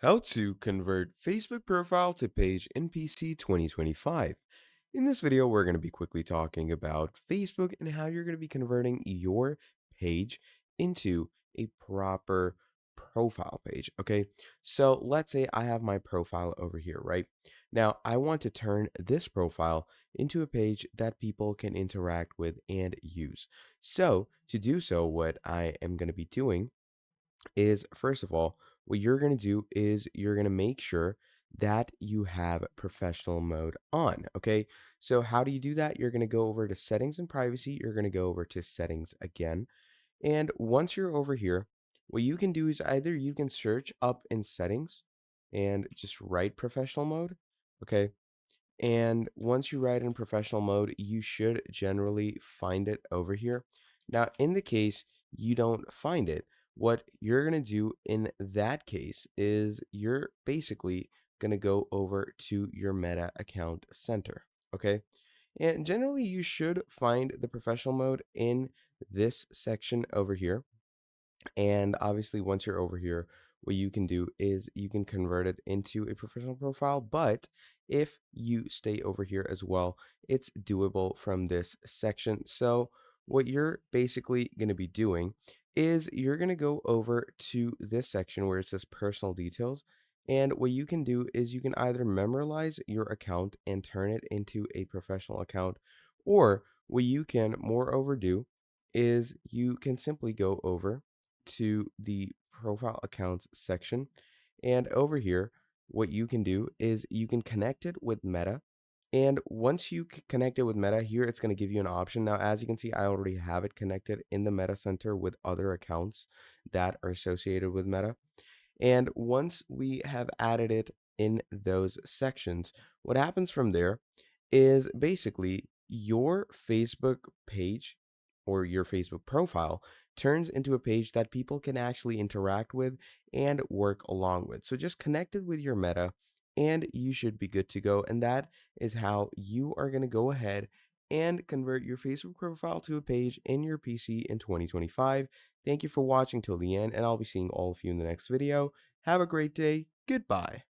How to convert Facebook profile to page in PC 2025. In this video, we're going to be quickly talking about Facebook and how you're going to be converting your page into a proper profile page. Okay, so let's say I have my profile over here, right? Now, I want to turn this profile into a page that people can interact with and use. So, to do so, what I am going to be doing is first of all, what you're going to do is you're going to make sure that you have professional mode on. Okay. So, how do you do that? You're going to go over to settings and privacy. You're going to go over to settings again. And once you're over here, what you can do is either you can search up in settings and just write professional mode. Okay. And once you write in professional mode, you should generally find it over here. Now, in the case you don't find it, what you're going to do in that case is you're basically going to go over to your Meta account center. Okay. And generally, you should find the professional mode in this section over here. And obviously, once you're over here, what you can do is you can convert it into a professional profile. But if you stay over here as well, it's doable from this section. So, what you're basically going to be doing is you're going to go over to this section where it says personal details. And what you can do is you can either memorialize your account and turn it into a professional account, or what you can moreover do is you can simply go over to the profile accounts section. And over here, what you can do is you can connect it with Meta. And once you connect it with Meta here, it's going to give you an option. Now, as you can see, I already have it connected in the Meta Center with other accounts that are associated with Meta. And once we have added it in those sections, what happens from there is basically your Facebook page or your Facebook profile turns into a page that people can actually interact with and work along with. So just connect it with your Meta and you should be good to go. And that is how you are going to go ahead and convert your Facebook profile to a page in your PC in 2025. Thank you for watching till the end, and I'll be seeing all of you in the next video. Have a great day. Goodbye.